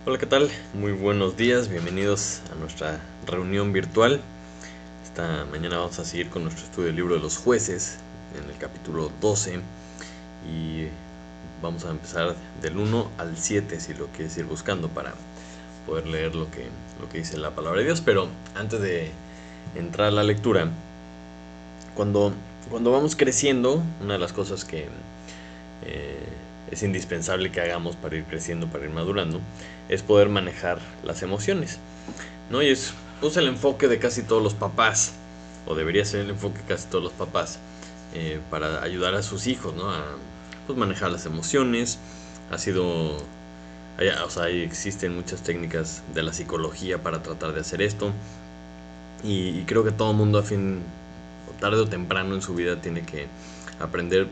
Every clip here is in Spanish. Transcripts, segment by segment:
Hola, ¿qué tal? Muy buenos días, bienvenidos a nuestra reunión virtual. Esta mañana vamos a seguir con nuestro estudio del libro de los jueces, en el capítulo 12, y vamos a empezar del 1 al 7 si lo quieres ir buscando para poder leer lo que dice la palabra de Dios. Pero antes de entrar a la lectura, cuando, cuando vamos creciendo, una de las cosas que eh, es indispensable que hagamos para ir creciendo, para ir madurando, es poder manejar las emociones, ¿no? Y es pues el enfoque de casi todos los papás, o debería ser el enfoque de casi todos los papás, para ayudar a sus hijos, ¿no? A pues, manejar las emociones. Ha sido, o sea, existen muchas técnicas de la psicología para tratar de hacer esto, y creo que todo el mundo a fin, tarde o temprano en su vida tiene que aprender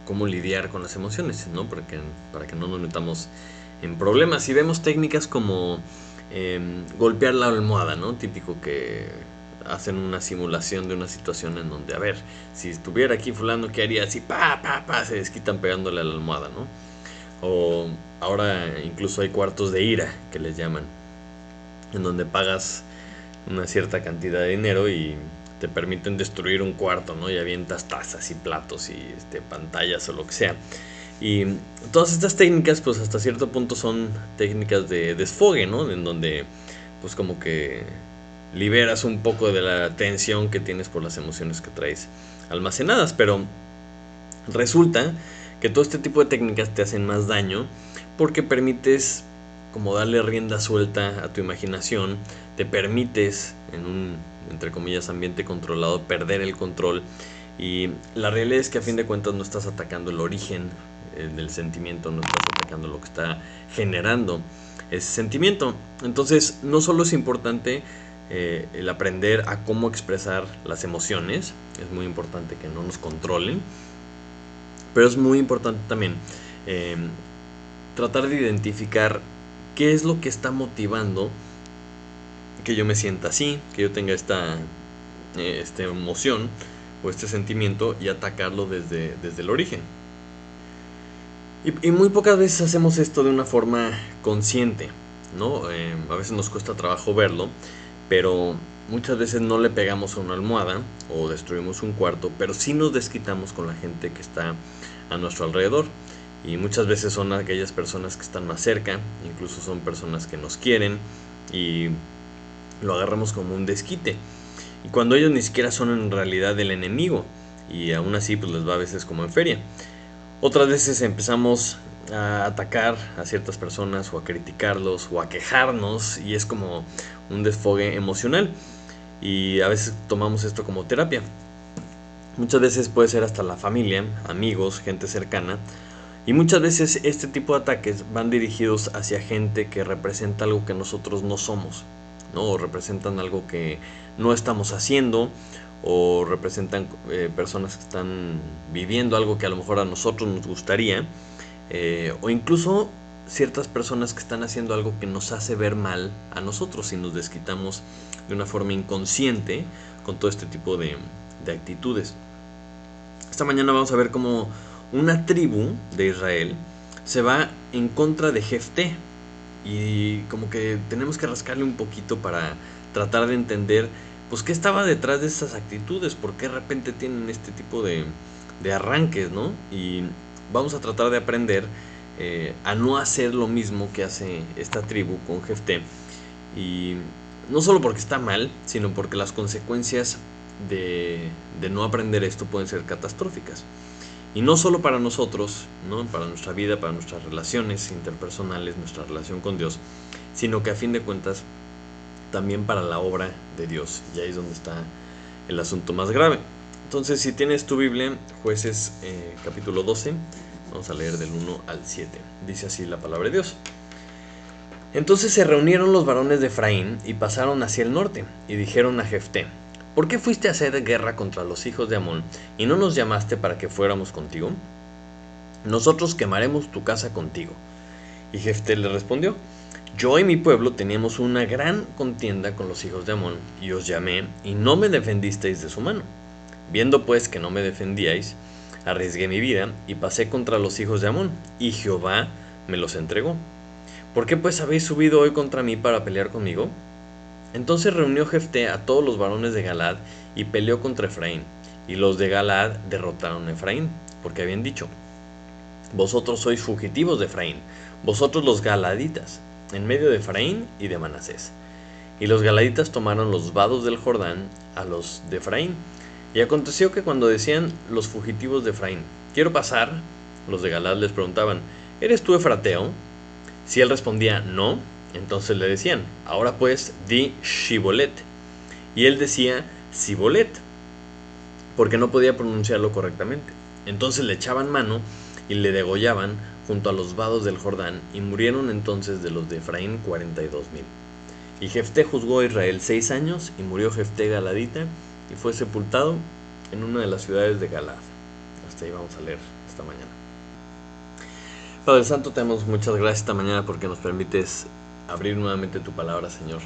cómo lidiar con las emociones, ¿no? Para que no nos metamos en problemas. Y vemos técnicas como golpear la almohada, ¿no? Típico que hacen una simulación de una situación en donde, a ver, si estuviera aquí fulano, ¿qué haría? Así, pa, pa, pa, se desquitan pegándole a la almohada, ¿no? O ahora incluso hay cuartos de ira, que les llaman, en donde pagas una cierta cantidad de dinero y te permiten destruir un cuarto, ¿no? Y avientas tazas y platos y pantallas o lo que sea. Y todas estas técnicas, pues hasta cierto punto son técnicas de desfogue, ¿no? En donde, pues como que liberas un poco de la tensión que tienes por las emociones que traes almacenadas. Pero resulta que todo este tipo de técnicas te hacen más daño porque permites como darle rienda suelta a tu imaginación, te permites en un, entre comillas, ambiente controlado, perder el control. Y la realidad es que a fin de cuentas no estás atacando el origen del sentimiento, no estás atacando lo que está generando ese sentimiento. Entonces no solo es importante el aprender a cómo expresar las emociones, es muy importante que no nos controlen, pero es muy importante también eh, tratar de identificar qué es lo que está motivando que yo me sienta así, que yo tenga esta emoción o este sentimiento, y atacarlo desde el origen. Y muy pocas veces hacemos esto de una forma consciente, ¿no? A veces nos cuesta trabajo verlo, pero muchas veces no le pegamos a una almohada o destruimos un cuarto, pero sí nos desquitamos con la gente que está a nuestro alrededor. Y muchas veces son aquellas personas que están más cerca, incluso son personas que nos quieren, y lo agarramos como un desquite. Y cuando ellos ni siquiera son en realidad el enemigo, y aún así pues les va a veces como en feria. Otras veces empezamos a atacar a ciertas personas o a criticarlos o a quejarnos, y es como un desfogue emocional, y a veces tomamos esto como terapia. Muchas veces puede ser hasta la familia, amigos, gente cercana, y muchas veces este tipo de ataques van dirigidos hacia gente que representa algo que nosotros no somos, ¿no? O representan algo que no estamos haciendo, o representan personas que están viviendo algo que a lo mejor a nosotros nos gustaría, o incluso ciertas personas que están haciendo algo que nos hace ver mal a nosotros, y nos desquitamos de una forma inconsciente con todo este tipo de actitudes. Esta mañana vamos a ver cómo una tribu de Israel se va en contra de Jefté, y como que tenemos que rascarle un poquito para tratar de entender pues qué estaba detrás de esas actitudes, por qué de repente tienen este tipo de arranques, ¿no? Y vamos a tratar de aprender a no hacer lo mismo que hace esta tribu con Jefté, y no solo porque está mal, sino porque las consecuencias de no aprender esto pueden ser catastróficas. Y no solo para nosotros, ¿no? Para nuestra vida, para nuestras relaciones interpersonales, nuestra relación con Dios, sino que a fin de cuentas también para la obra de Dios. Y ahí es donde está el asunto más grave. Entonces, si tienes tu Biblia, Jueces capítulo 12, vamos a leer del 1 al 7. Dice así la palabra de Dios. Entonces se reunieron los varones de Efraín y pasaron hacia el norte, y dijeron a Jefté: ¿Por qué fuiste a hacer guerra contra los hijos de Amón, y no nos llamaste para que fuéramos contigo? Nosotros quemaremos tu casa contigo. Y Jefté le respondió: Yo y mi pueblo teníamos una gran contienda con los hijos de Amón, y os llamé, y no me defendisteis de su mano. Viendo pues que no me defendíais, arriesgué mi vida, y pasé contra los hijos de Amón, y Jehová me los entregó. ¿Por qué pues habéis subido hoy contra mí para pelear conmigo? Entonces reunió Jefté a todos los varones de Galaad y peleó contra Efraín. Y los de Galaad derrotaron a Efraín, porque habían dicho: vosotros sois fugitivos de Efraín, vosotros los galaditas, en medio de Efraín y de Manasés. Y los galaditas tomaron los vados del Jordán a los de Efraín. Y aconteció que cuando decían los fugitivos de Efraín: quiero pasar, los de Galaad les preguntaban: ¿eres tú efrateo? Si él respondía: no, entonces le decían: ahora pues di Shibolet. Y él decía Sibolet, porque no podía pronunciarlo correctamente. Entonces le echaban mano y le degollaban junto a los vados del Jordán, y murieron entonces de los de Efraín 42,000. Y Jefté juzgó a Israel 6 años, y murió Jefté galadita, y fue sepultado en una de las ciudades de Galaad. Hasta ahí vamos a leer esta mañana. Padre Santo, te damos muchas gracias esta mañana porque nos permites abrir nuevamente tu palabra, Señor.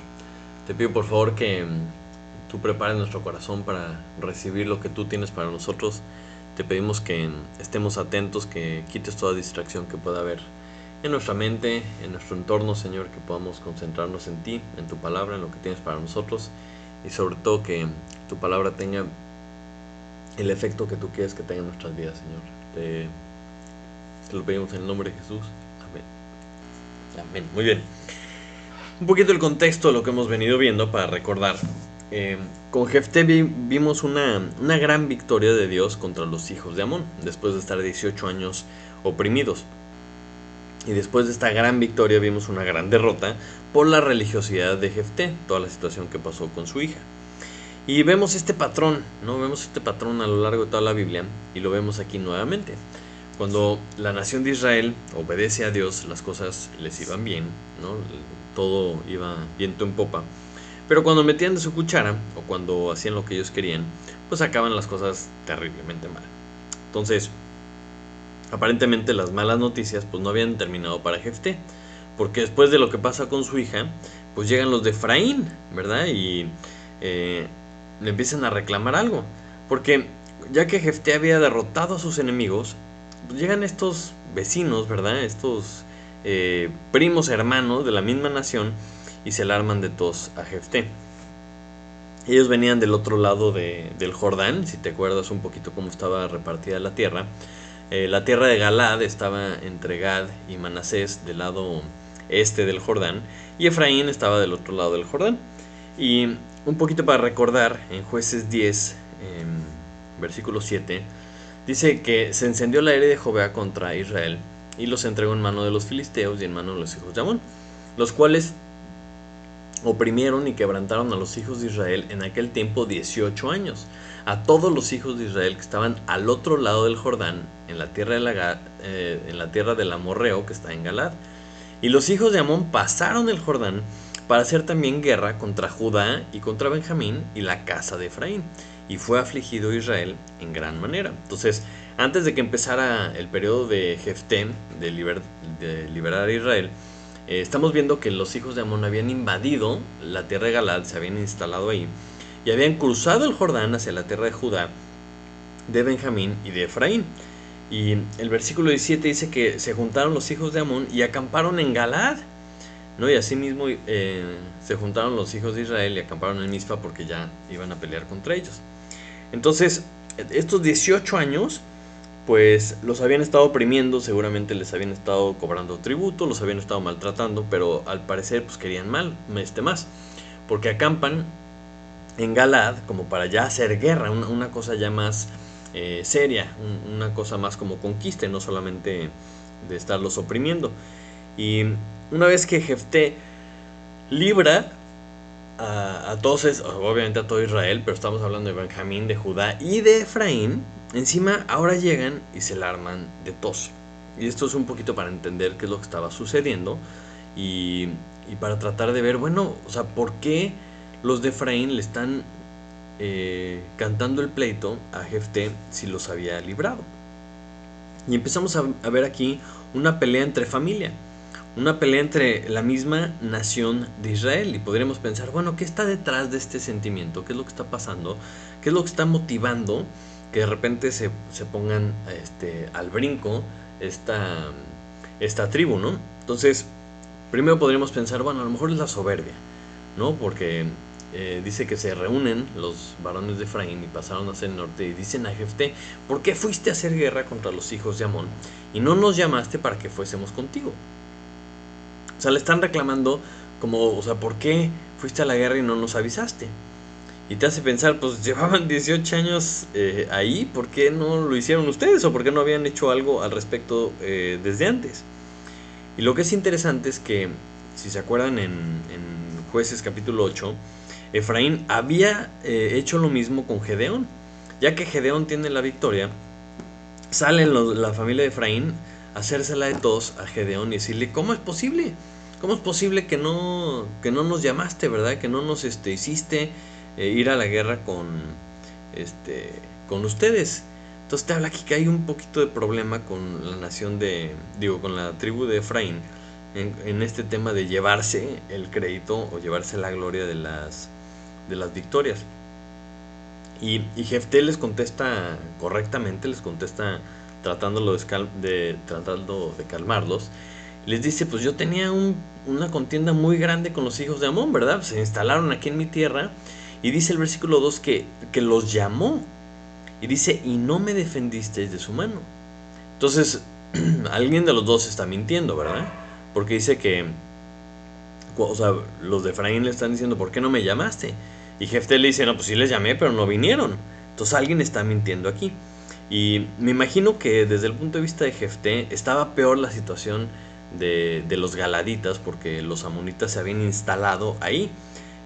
Te pido por favor que tú prepares nuestro corazón para recibir lo que tú tienes para nosotros. Te pedimos que estemos atentos, que quites toda distracción que pueda haber en nuestra mente, en nuestro entorno, Señor, que podamos concentrarnos en ti, en tu palabra, en lo que tienes para nosotros, y sobre todo que tu palabra tenga el efecto que tú quieres que tenga en nuestras vidas, Señor. Te lo pedimos en el nombre de Jesús. Amén. Amén. Muy bien. Un poquito el contexto de lo que hemos venido viendo para recordar. Con Jefté vimos una gran victoria de Dios contra los hijos de Amón, después de estar 18 años oprimidos. Y después de esta gran victoria vimos una gran derrota por la religiosidad de Jefté, toda la situación que pasó con su hija. Y vemos este patrón, ¿no? Vemos este patrón a lo largo de toda la Biblia, y lo vemos aquí nuevamente. Cuando la nación de Israel obedece a Dios, las cosas les iban bien, ¿no? Todo iba viento en popa. Pero cuando metían de su cuchara, o cuando hacían lo que ellos querían, pues acaban las cosas terriblemente mal. Entonces, aparentemente las malas noticias pues no habían terminado para Jefté, porque después de lo que pasa con su hija, pues llegan los de Efraín, ¿verdad? Y le empiezan a reclamar algo, porque ya que Jefté había derrotado a sus enemigos, pues llegan estos vecinos, ¿verdad? Estos primos hermanos de la misma nación, y se alarman de todos a Jefté. Ellos venían del otro lado del Jordán, si te acuerdas un poquito cómo estaba repartida la tierra. La tierra de Galaad estaba entre Gad y Manasés del lado este del Jordán, y Efraín estaba del otro lado del Jordán. Y un poquito para recordar, en Jueces 10, versículo 7, dice que se encendió la ira de Jobea contra Israel, y los entregó en mano de los filisteos y en mano de los hijos de Amón, los cuales oprimieron y quebrantaron a los hijos de Israel en aquel tiempo 18 años, a todos los hijos de Israel que estaban al otro lado del Jordán, en la tierra del amorreo que está en Galaad. Y los hijos de Amón pasaron el Jordán para hacer también guerra contra Judá y contra Benjamín y la casa de Efraín, y fue afligido Israel en gran manera. Entonces, antes de que empezara el periodo de Jefté de liberar a Israel, estamos viendo que los hijos de Amón habían invadido la tierra de Galaad, se habían instalado ahí, y habían cruzado el Jordán hacia la tierra de Judá, de Benjamín y de Efraín. Y el versículo 17 dice que se juntaron los hijos de Amón y acamparon en Galaad, ¿no? Y asimismo se juntaron los hijos de Israel y acamparon en Mizpa, porque ya iban a pelear contra ellos. Entonces, estos 18 años pues los habían estado oprimiendo, seguramente les habían estado cobrando tributo, los habían estado maltratando, pero al parecer pues querían más, porque acampan en Galaad como para ya hacer guerra, una cosa ya más seria, una cosa más como conquista, no solamente de estarlos oprimiendo. Y una vez que Jefté libra a todos, obviamente a todo Israel, pero estamos hablando de Benjamín, de Judá y de Efraín, encima ahora llegan y se alarman de todos. Y esto es un poquito para entender qué es lo que estaba sucediendo, y para tratar de ver, bueno, o sea, ¿por qué los de Efraín le están cantando el pleito a Jefté si los había librado? Y empezamos a ver aquí una pelea entre familia, una pelea entre la misma nación de Israel, y podríamos pensar, bueno, ¿qué está detrás de este sentimiento? ¿Qué es lo que está pasando? ¿Qué es lo que está motivando que de repente se pongan al brinco esta tribu, ¿no? Entonces, Primero podríamos pensar, bueno, a lo mejor es la soberbia, ¿no? Porque dice que se reúnen los varones de Efraín y pasaron hacia el norte y dicen a Jefté, ¿por qué fuiste a hacer guerra contra los hijos de Amón y no nos llamaste para que fuésemos contigo? O sea, le están reclamando como, o sea, ¿por qué fuiste a la guerra y no nos avisaste? Y te hace pensar, pues llevaban 18 años ahí, ¿por qué no lo hicieron ustedes? ¿O por qué no habían hecho algo al respecto desde antes? Y lo que es interesante es que, si se acuerdan en Jueces capítulo 8, Efraín había hecho lo mismo con Gedeón. Ya que Gedeón tiene la victoria, sale la familia de Efraín a hacérsela de tos a Gedeón y decirle, ¿cómo es posible? ¿Cómo es posible que no nos llamaste, verdad? Que no nos hiciste ir a la guerra este, con ustedes. Entonces te habla aquí que hay un poquito de problema con la nación con la tribu de Efraín en este tema de llevarse el crédito o llevarse la gloria de las victorias. Y Jefté les contesta correctamente, les contesta tratando de calmarlos. Les dice, pues yo tenía una contienda muy grande con los hijos de Amón, ¿verdad? Se instalaron aquí en mi tierra. Y dice el versículo 2 que los llamó. Y dice, y no me defendisteis de su mano. Entonces, alguien de los dos está mintiendo, ¿verdad? Porque dice que, o sea, los de Efraín le están diciendo, ¿por qué no me llamaste? Y Jefté le dice, no, pues sí les llamé, pero no vinieron. Entonces alguien está mintiendo aquí. Y me imagino que desde el punto de vista de Jefté estaba peor la situación de los galaditas porque los amonitas se habían instalado ahí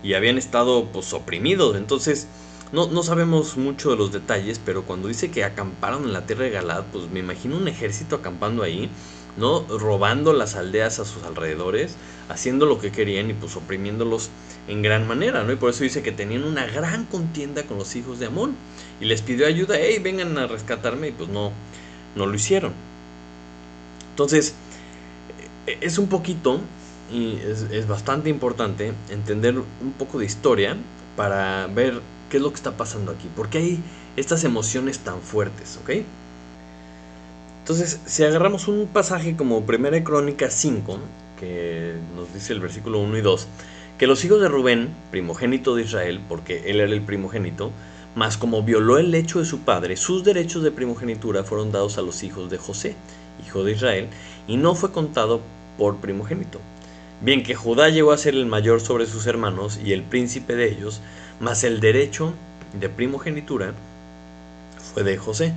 y habían estado pues oprimidos. Entonces no sabemos mucho de los detalles, pero cuando dice que acamparon en la tierra de Galad, pues me imagino un ejército acampando ahí, ¿no? Robando las aldeas a sus alrededores, haciendo lo que querían y pues oprimiéndolos en gran manera, ¿no? Y por eso dice que tenían una gran contienda con los hijos de Amón y les pidió ayuda, hey, vengan a rescatarme, y pues no lo hicieron. Entonces, es un poquito, y es bastante importante entender un poco de historia para ver qué es lo que está pasando aquí, por qué hay estas emociones tan fuertes, ¿ok? Entonces, si agarramos un pasaje como 1 Crónicas 5, que nos dice el versículo 1 y 2, que los hijos de Rubén, primogénito de Israel, porque él era el primogénito, mas como violó el lecho de su padre, sus derechos de primogenitura fueron dados a los hijos de José, hijo de Israel, y no fue contado por primogénito. Bien que Judá llegó a ser el mayor sobre sus hermanos y el príncipe de ellos, mas el derecho de primogenitura fue de José.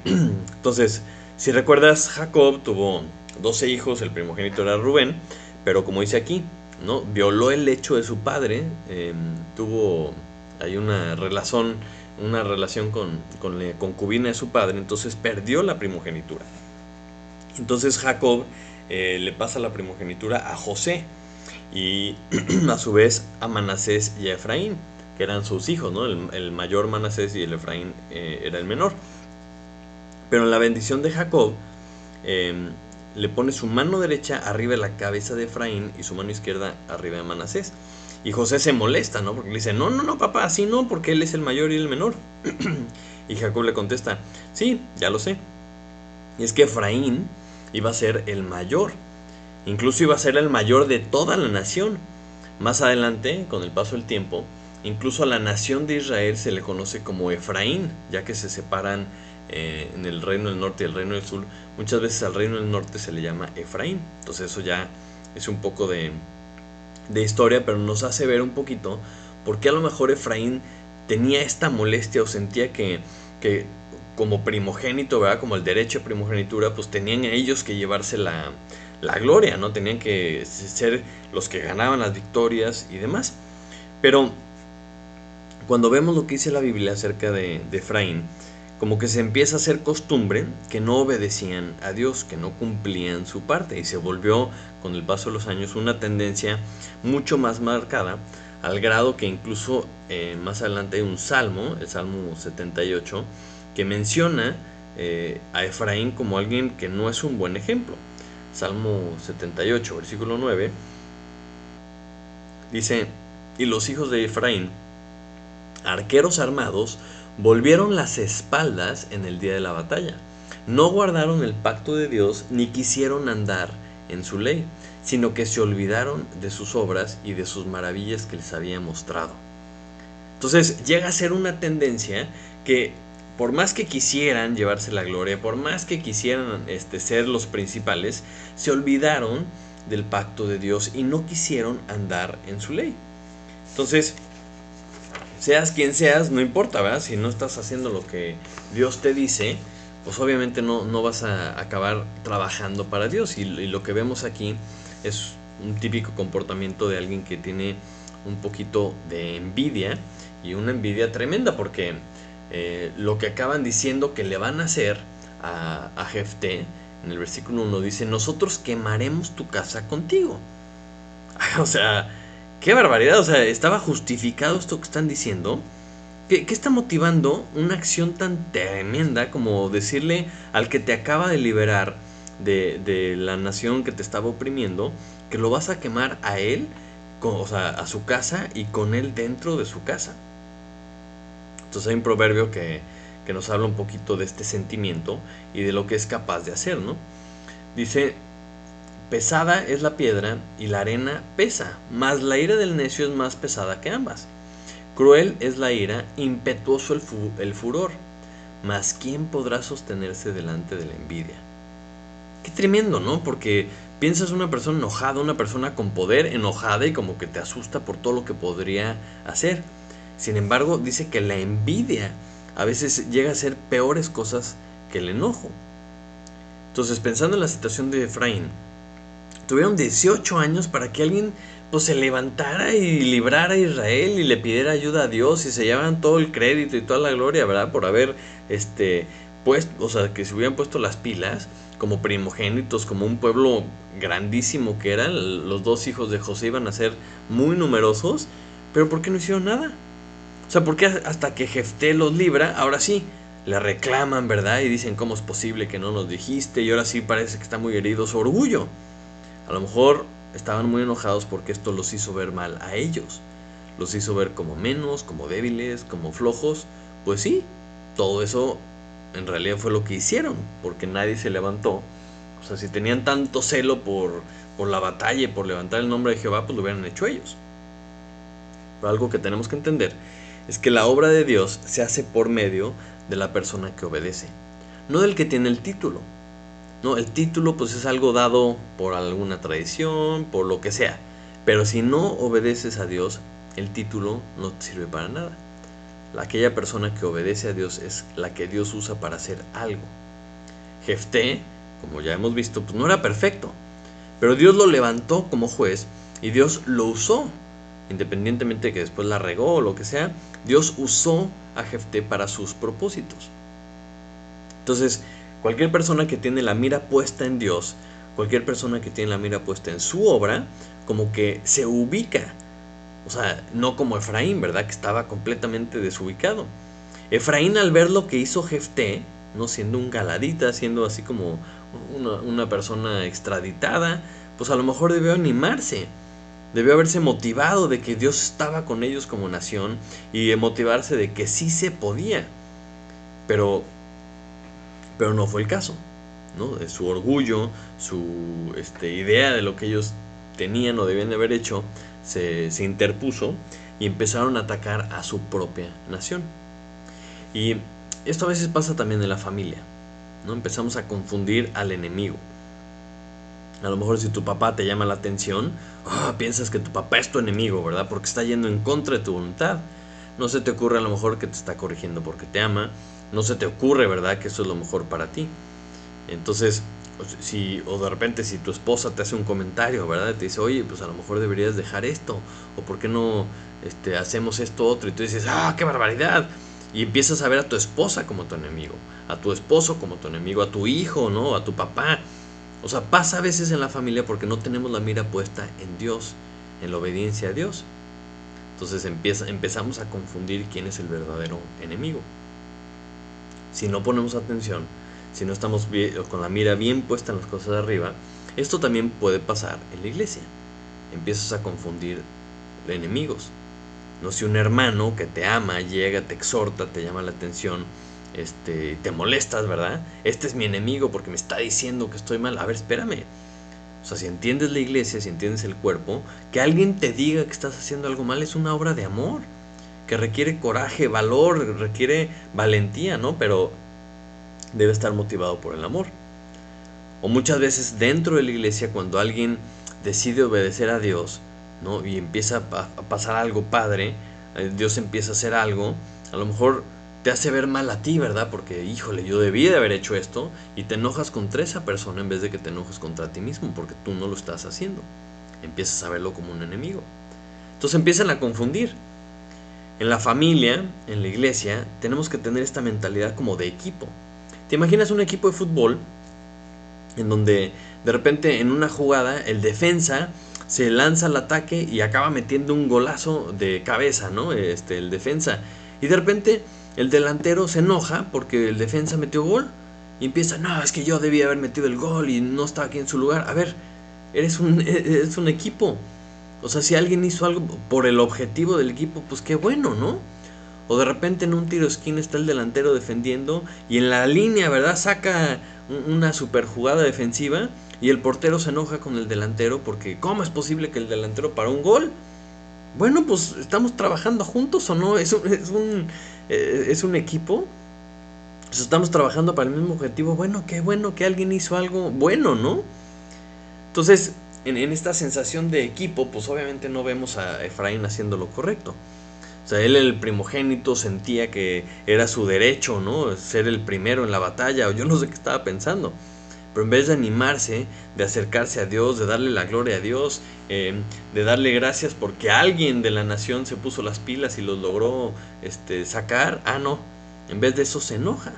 Entonces, si recuerdas, Jacob tuvo 12 hijos, el primogénito era Rubén, pero como dice aquí, ¿no? Violó el lecho de su padre, tuvo hay una relación con la concubina de su padre, entonces perdió la primogenitura. Entonces Jacob le pasa la primogenitura a José y a su vez a Manasés y a Efraín, que eran sus hijos, ¿no? El mayor Manasés y el Efraín era el menor. Pero en la bendición de Jacob le pone su mano derecha arriba de la cabeza de Efraín y su mano izquierda arriba de Manasés. Y José se molesta, ¿no? Porque le dice, no, papá, así no, porque él es el mayor y el menor. Y Jacob le contesta, sí, ya lo sé. Y es que Efraín iba a ser el mayor. Incluso iba a ser el mayor de toda la nación. Más adelante, con el paso del tiempo, incluso a la nación de Israel se le conoce como Efraín, ya que se separan en el reino del norte y el reino del sur. Muchas veces al reino del norte se le llama Efraín. Entonces eso ya es un poco de historia, pero nos hace ver un poquito por qué a lo mejor Efraín tenía esta molestia o sentía que como primogénito, ¿verdad? Como el derecho a primogenitura, pues tenían ellos que llevarse la gloria, ¿no? Tenían que ser los que ganaban las victorias y demás. Pero cuando vemos lo que dice la Biblia acerca de Efraín, como que se empieza a hacer costumbre que no obedecían a Dios, que no cumplían su parte, y se volvió con el paso de los años una tendencia mucho más marcada, al grado que incluso más adelante hay un salmo, el Salmo 78, que menciona a Efraín como alguien que no es un buen ejemplo. Salmo 78, versículo 9, dice, y los hijos de Efraín, arqueros armados, volvieron las espaldas en el día de la batalla. No guardaron el pacto de Dios, ni quisieron andar en su ley. sino que se olvidaron de sus obras y de sus maravillas que les había mostrado. Entonces llega a ser una tendencia que por más que quisieran llevarse la gloria, por más que quisieran ser los principales, se olvidaron del pacto de Dios y no quisieron andar en su ley. Entonces, seas quien seas, no importa, ¿verdad? Si no estás haciendo lo que Dios te dice, pues obviamente no vas a acabar trabajando para Dios. Y lo que vemos aquí es un típico comportamiento de alguien que tiene un poquito de envidia, y una envidia tremenda, porque lo que acaban diciendo que le van a hacer a Jefté, en el versículo 1 dice: nosotros quemaremos tu casa contigo. O sea, qué barbaridad. O sea, estaba justificado esto que están diciendo. ¿Qué está motivando una acción tan tremenda como decirle al que te acaba de liberar de la nación que te estaba oprimiendo, que lo vas a quemar a él, o sea, a su casa, y con él dentro de su casa? Entonces hay un proverbio que nos habla un poquito de este sentimiento y de lo que es capaz de hacer, ¿no? Dice: pesada es la piedra y la arena pesa, mas la ira del necio es más pesada que ambas. Cruel es la ira, impetuoso el furor, mas ¿quién podrá sostenerse delante de la envidia? Qué tremendo, ¿no? Porque piensas una persona enojada, una persona con poder enojada, y como que te asusta por todo lo que podría hacer. Sin embargo, dice que la envidia a veces llega a ser peores cosas que el enojo. Entonces, pensando en la situación de Efraín, tuvieron 18 años para que alguien pues se levantara y librara a Israel y le pidiera ayuda a Dios, y se llevaran todo el crédito y toda la gloria, ¿verdad? Por haber puesto, o sea, que se hubieran puesto las pilas como primogénitos, como un pueblo grandísimo que eran. Los dos hijos de José iban a ser muy numerosos, pero ¿por qué no hicieron nada? O sea, ¿por qué hasta que Jefté los libra, ahora sí, le reclaman, ¿verdad? Y dicen: ¿cómo es posible que no nos dijiste? Y ahora sí parece que está muy herido su orgullo. A lo mejor estaban muy enojados porque esto los hizo ver mal a ellos. Los hizo ver como menos, como débiles, como flojos. Pues sí, todo eso en realidad fue lo que hicieron, porque nadie se levantó. O sea, si tenían tanto celo por la batalla y por levantar el nombre de Jehová, pues lo hubieran hecho ellos. Pero algo que tenemos que entender es que la obra de Dios se hace por medio de la persona que obedece, no del que tiene el título. No, el título pues es algo dado por alguna tradición, por lo que sea. Pero si no obedeces a Dios, el título no te sirve para nada. Aquella persona que obedece a Dios es la que Dios usa para hacer algo. Jefté, como ya hemos visto, pues no era perfecto, pero Dios lo levantó como juez y Dios lo usó. Independientemente de que después la regó o lo que sea, Dios usó a Jefté para sus propósitos. Entonces, cualquier persona que tiene la mira puesta en Dios, cualquier persona que tiene la mira puesta en su obra, como que se ubica. O sea, no como Efraín, ¿verdad? Que estaba completamente desubicado. Efraín, al ver lo que hizo Jefté, no siendo un galadita, siendo así como una persona extraditada, pues a lo mejor debió animarse. Debió haberse motivado de que Dios estaba con ellos como nación, y motivarse de que sí se podía. Pero no fue el caso, ¿no? Su orgullo, su idea de lo que ellos tenían o debían de haber hecho, se interpuso, y empezaron a atacar a su propia nación. Y esto a veces pasa también en la familia, ¿no? Empezamos a confundir al enemigo. A lo mejor si tu papá te llama la atención, piensas que tu papá es tu enemigo, ¿verdad? Porque está yendo en contra de tu voluntad. No se te ocurre a lo mejor que te está corrigiendo porque te ama. No se te ocurre, ¿verdad?, que eso es lo mejor para ti. Entonces, o de repente si tu esposa te hace un comentario, ¿verdad? Te dice: oye, pues a lo mejor deberías dejar esto, o ¿por qué no hacemos esto otro? Y tú dices: ¡qué barbaridad! Y empiezas a ver a tu esposa como tu enemigo, a tu esposo como tu enemigo, a tu hijo, ¿no? A tu papá. O sea, pasa a veces en la familia porque no tenemos la mira puesta en Dios, en la obediencia a Dios. Entonces empezamos a confundir quién es el verdadero enemigo. Si no ponemos atención, si no estamos con la mira bien puesta en las cosas de arriba, esto también puede pasar en la iglesia. Empiezas a confundir enemigos. No, si un hermano que te ama llega, te exhorta, te llama la atención, te molestas, ¿verdad? Este es mi enemigo porque me está diciendo que estoy mal. A ver, espérame. O sea, si entiendes la iglesia, si entiendes el cuerpo, que alguien te diga que estás haciendo algo mal es una obra de amor, que requiere coraje, valor, requiere valentía, ¿no? Pero debe estar motivado por el amor. O muchas veces dentro de la iglesia, cuando alguien decide obedecer a Dios, ¿no? Y empieza a pasar algo padre, Dios empieza a hacer algo, a lo mejor te hace ver mal a ti, ¿verdad? Porque, híjole, yo debí de haber hecho esto, y te enojas contra esa persona en vez de que te enojes contra ti mismo, porque tú no lo estás haciendo. Empiezas a verlo como un enemigo. Entonces empiezan a confundir. En la familia, en la iglesia, tenemos que tener esta mentalidad como de equipo. ¿Te imaginas un equipo de fútbol en donde de repente en una jugada el defensa se lanza al ataque y acaba metiendo un golazo de cabeza, ¿no? El defensa. Y de repente el delantero se enoja porque el defensa metió gol y empieza, no, es que yo debía haber metido el gol y no estaba aquí en su lugar. A ver, eres un equipo. O sea, si alguien hizo algo por el objetivo del equipo, pues qué bueno, ¿no? O de repente en un tiro de esquina está el delantero defendiendo y en la línea, ¿verdad? Saca una super jugada defensiva y el portero se enoja con el delantero porque ¿cómo es posible que el delantero paró un gol? Bueno, pues estamos trabajando juntos o no, es un equipo. Pues estamos trabajando para el mismo objetivo. Bueno que alguien hizo algo bueno, ¿no? Entonces, en esta sensación de equipo, pues obviamente no vemos a Efraín haciendo lo correcto. O sea, él, el primogénito, sentía que era su derecho, ¿no? Ser el primero en la batalla, o yo no sé qué estaba pensando. Pero en vez de animarse, de acercarse a Dios, de darle la gloria a Dios, de darle gracias porque alguien de la nación se puso las pilas y los logró sacar, no. En vez de eso se enoja.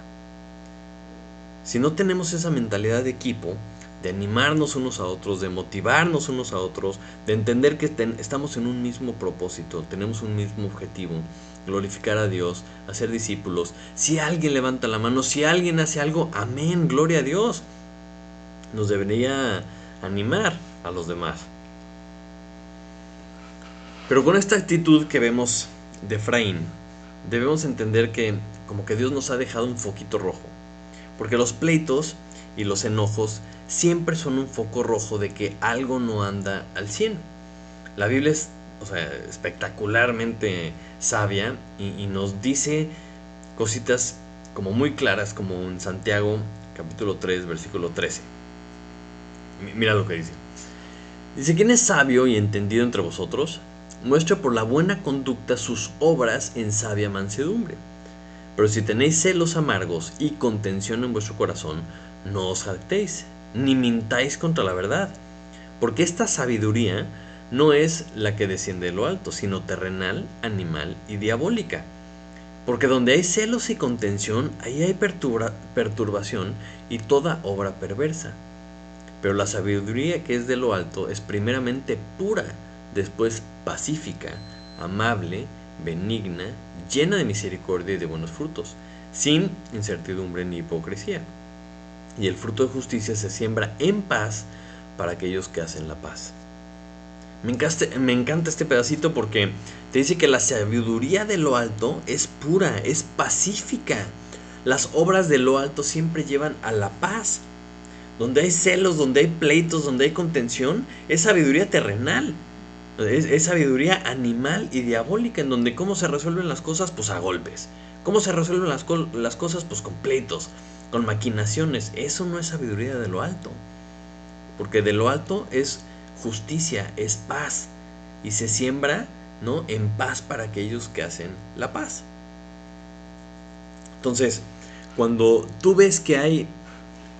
Si no tenemos esa mentalidad de equipo, de animarnos unos a otros, de motivarnos unos a otros, de entender que estamos en un mismo propósito, tenemos un mismo objetivo, glorificar a Dios, hacer discípulos. Si alguien levanta la mano, si alguien hace algo, amén, gloria a Dios. Nos debería animar a los demás. Pero con esta actitud que vemos de Efraín, debemos entender que como que Dios nos ha dejado un foquito rojo. Porque los pleitos y los enojos siempre son un foco rojo de que algo no anda al 100. La Biblia es, espectacularmente sabia y nos dice cositas como muy claras, como en Santiago capítulo 3, versículo 13. Mira lo que dice. Dice, ¿quién es sabio y entendido entre vosotros? Muestra por la buena conducta sus obras en sabia mansedumbre. Pero si tenéis celos amargos y contención en vuestro corazón, no os jactéis, ni mintáis contra la verdad, porque esta sabiduría no es la que desciende de lo alto, sino terrenal, animal y diabólica. Porque donde hay celos y contención, ahí hay perturbación y toda obra perversa. Pero la sabiduría que es de lo alto es primeramente pura, después pacífica, amable, benigna, llena de misericordia y de buenos frutos, sin incertidumbre ni hipocresía. Y el fruto de justicia se siembra en paz para aquellos que hacen la paz. Me encanta este pedacito porque te dice que la sabiduría de lo alto es pura, es pacífica. Las obras de lo alto siempre llevan a la paz. Donde hay celos, donde hay pleitos, donde hay contención, es sabiduría terrenal. Es sabiduría animal y diabólica, en donde cómo se resuelven las cosas, pues a golpes. ¿Cómo se resuelven las cosas? Pues con pleitos, con maquinaciones. Eso no es sabiduría de lo alto. Porque de lo alto es justicia, es paz. Y se siembra, ¿no?, en paz para aquellos que hacen la paz. Entonces, cuando tú ves que hay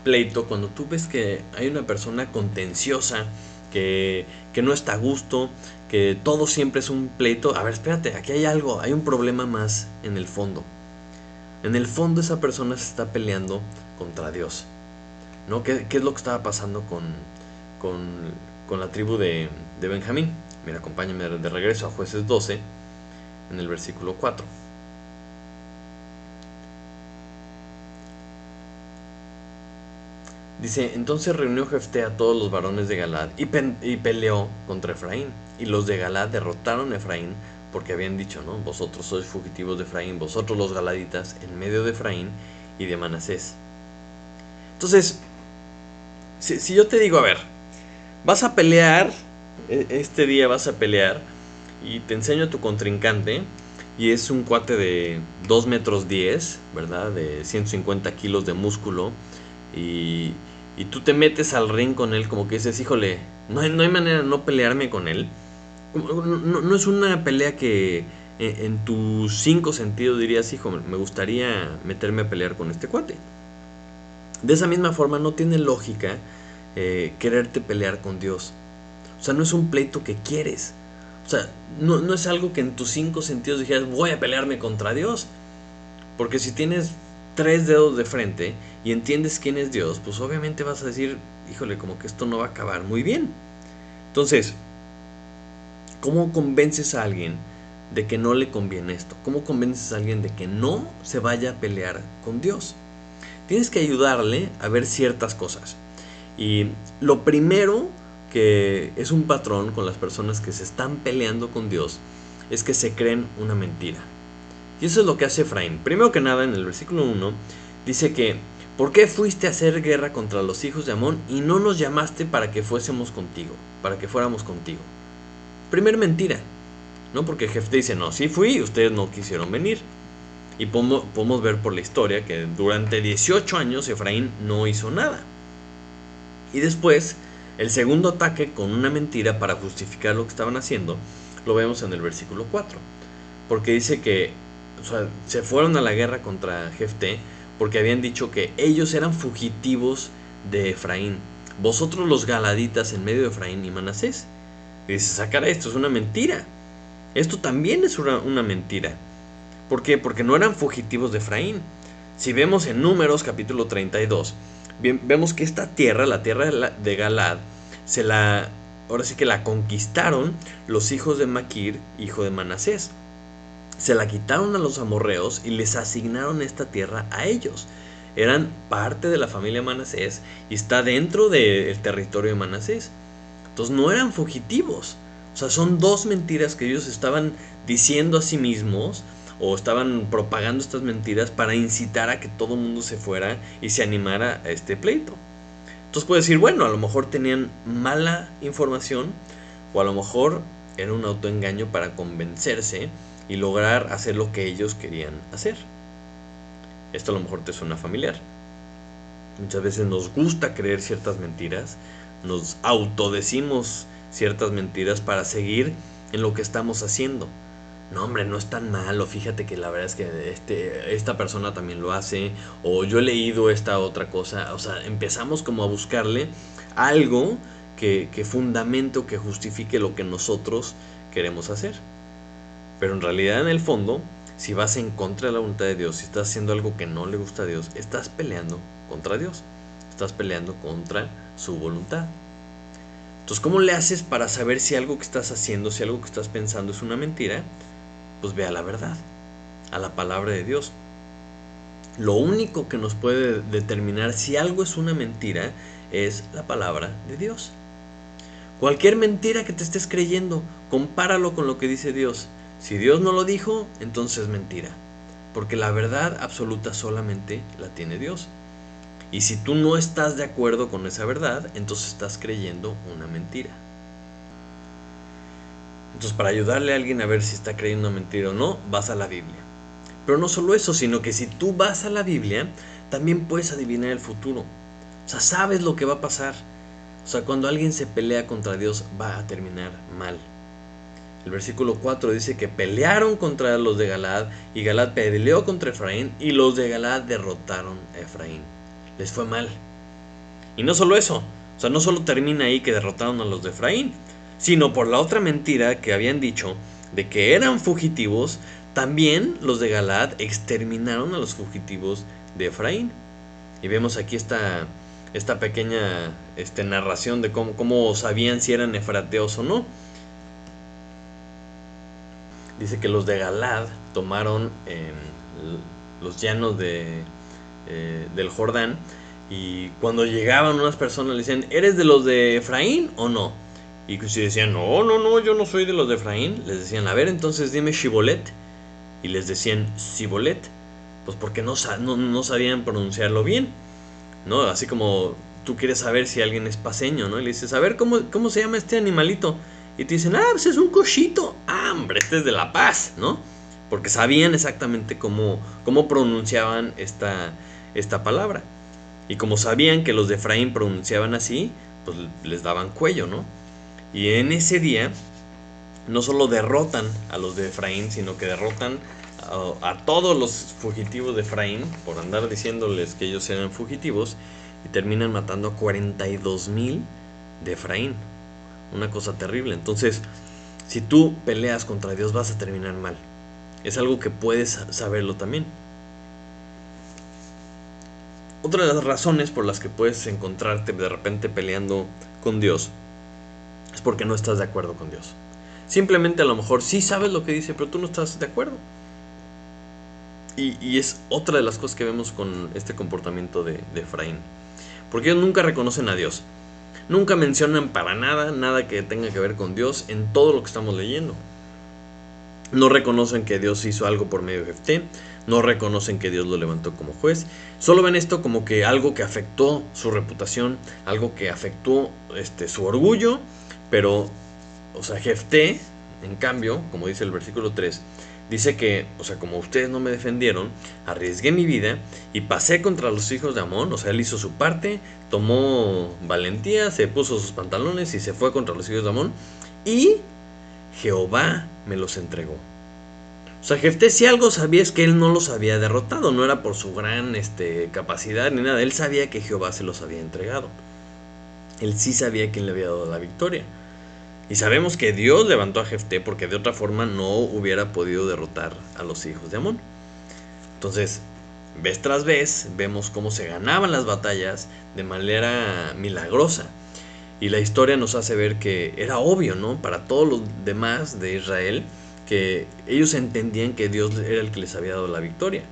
pleito, cuando tú ves que hay una persona contenciosa, que no está a gusto, que todo siempre es un pleito, a ver, espérate, aquí hay algo, hay un problema más en el fondo. En el fondo esa persona se está peleando contra Dios, ¿no? ¿Qué es lo que estaba pasando con la tribu de Benjamín? Mira, acompáñame de regreso a Jueces 12, en el versículo 4. Dice, entonces reunió Jefté a todos los varones de Galaad y peleó contra Efraín. Y los de Galaad derrotaron a Efraín porque habían dicho, ¿no? Vosotros sois fugitivos de Efraín, vosotros los galaditas, en medio de Efraín y de Manasés. Entonces, si yo te digo, a ver, vas a pelear, este día vas a pelear y te enseño a tu contrincante y es un cuate de 2 metros 10, ¿verdad? De 150 kilos de músculo y, y tú te metes al ring con él como que dices, híjole, no hay manera de no pelearme con él. No es una pelea que en tus cinco sentidos dirías, hijo, me gustaría meterme a pelear con este cuate. De esa misma forma no tiene lógica quererte pelear con Dios. O sea, no es un pleito que quieres. O sea, no es algo que en tus cinco sentidos dijeras, voy a pelearme contra Dios. Porque si tienes tres dedos de frente y entiendes quién es Dios, pues obviamente vas a decir, híjole, como que esto no va a acabar muy bien. Entonces, ¿cómo convences a alguien de que no le conviene esto? ¿Cómo convences a alguien de que no se vaya a pelear con Dios? Tienes que ayudarle a ver ciertas cosas. Y lo primero que es un patrón con las personas que se están peleando con Dios es que se creen una mentira. Y eso es lo que hace Efraín. Primero que nada, en el versículo 1 dice que ¿por qué fuiste a hacer guerra contra los hijos de Amón y no nos llamaste para que fuésemos contigo, para que fuéramos contigo? Primer mentira, ¿no? Porque Jefté dice, no, sí fui y ustedes no quisieron venir. Y podemos ver por la historia que durante 18 años Efraín no hizo nada. Y después, el segundo ataque con una mentira para justificar lo que estaban haciendo, lo vemos en el versículo 4. Porque dice que se fueron a la guerra contra Jefté porque habían dicho que ellos eran fugitivos de Efraín. Vosotros los galaditas en medio de Efraín y Manasés. Y dice, sacar esto es una mentira. Esto también es una mentira. ¿Por qué? Porque no eran fugitivos de Efraín. Si vemos en Números capítulo 32, vemos que esta tierra, la tierra de Galad, ahora sí que la conquistaron los hijos de Maquir, hijo de Manasés. Se la quitaron a los amorreos y les asignaron esta tierra a ellos. Eran parte de la familia Manasés y está dentro del territorio de Manasés. Entonces no eran fugitivos. O sea, son dos mentiras que ellos estaban diciendo a sí mismos o estaban propagando estas mentiras para incitar a que todo el mundo se fuera y se animara a este pleito. Entonces puedes decir, bueno, a lo mejor tenían mala información o a lo mejor era un autoengaño para convencerse y lograr hacer lo que ellos querían hacer. Esto a lo mejor te suena familiar. Muchas veces nos gusta creer ciertas mentiras, nos autodecimos ciertas mentiras para seguir en lo que estamos haciendo. No, hombre, no es tan malo, fíjate que la verdad es que esta persona también lo hace, o yo he leído esta otra cosa. O sea, empezamos como a buscarle algo que fundamente o que justifique lo que nosotros queremos hacer. Pero en realidad, en el fondo, si vas en contra de la voluntad de Dios, si estás haciendo algo que no le gusta a Dios, estás peleando contra Dios, estás peleando contra su voluntad. Entonces, ¿cómo le haces para saber si algo que estás haciendo, si algo que estás pensando es una mentira? Pues ve a la verdad, a la palabra de Dios. Lo único que nos puede determinar si algo es una mentira es la palabra de Dios. Cualquier mentira que te estés creyendo, compáralo con lo que dice Dios. Si Dios no lo dijo, entonces es mentira. Porque la verdad absoluta solamente la tiene Dios. Y si tú no estás de acuerdo con esa verdad, entonces estás creyendo una mentira. Entonces, para ayudarle a alguien a ver si está creyendo una mentira o no, vas a la Biblia. Pero no solo eso, sino que si tú vas a la Biblia, también puedes adivinar el futuro. O sea, sabes lo que va a pasar. O sea, cuando alguien se pelea contra Dios, va a terminar mal. El versículo 4 dice que pelearon contra los de Galaad y Galaad peleó contra Efraín y los de Galaad derrotaron a Efraín. Les fue mal. Y no solo eso, o sea, no solo termina ahí que derrotaron a los de Efraín, sino por la otra mentira que habían dicho de que eran fugitivos, también los de Galaad exterminaron a los fugitivos de Efraín. Y vemos aquí esta pequeña narración de cómo sabían si eran efrateos o no. Dice que los de Galaad tomaron los llanos del Jordán y cuando llegaban unas personas le decían, ¿eres de los de Efraín o no? Y si decían, no, yo no soy de los de Efraín, les decían, a ver, entonces dime Shibolet. Y les decían Sibolet, pues porque no sabían pronunciarlo bien, ¿no? Así como tú quieres saber si alguien es paceño, ¿no? Y le dices, a ver, ¿cómo se llama este animalito? Y te dicen, pues es un cochito. Hombre, este es de La Paz, ¿no? Porque sabían exactamente cómo pronunciaban esta palabra. Y como sabían que los de Efraín pronunciaban así, pues les daban cuello, ¿no? Y en ese día no solo derrotan a los de Efraín, sino que derrotan a todos los fugitivos de Efraín por andar diciéndoles que ellos eran fugitivos, y terminan matando a 42,000 de Efraín. Una cosa terrible. Entonces, si tú peleas contra Dios, vas a terminar mal. Es algo que puedes saberlo también. Otra de las razones por las que puedes encontrarte de repente peleando con Dios es porque no estás de acuerdo con Dios. Simplemente a lo mejor sí sabes lo que dice, pero tú no estás de acuerdo. Y es otra de las cosas que vemos con este comportamiento de Efraín. Porque ellos nunca reconocen a Dios. Nunca mencionan para nada que tenga que ver con Dios en todo lo que estamos leyendo. No reconocen que Dios hizo algo por medio de Jefté. No reconocen que Dios lo levantó como juez. Solo ven esto como que algo que afectó su reputación, algo que afectó su orgullo. Pero, Jefté, en cambio, como dice el versículo 3, dice que, como ustedes no me defendieron, arriesgué mi vida y pasé contra los hijos de Amón. Él hizo su parte, tomó valentía, se puso sus pantalones y se fue contra los hijos de Amón. Y Jehová me los entregó. Jefté, si algo sabía, es que él no los había derrotado. No era por su gran capacidad ni nada. Él sabía que Jehová se los había entregado. Él sí sabía quién le había dado la victoria. Y sabemos que Dios levantó a Jefté, porque de otra forma no hubiera podido derrotar a los hijos de Amón. Entonces, vez tras vez, vemos cómo se ganaban las batallas de manera milagrosa. Y la historia nos hace ver que era obvio, ¿no? Para todos los demás de Israel, que ellos entendían que Dios era el que les había dado la victoria.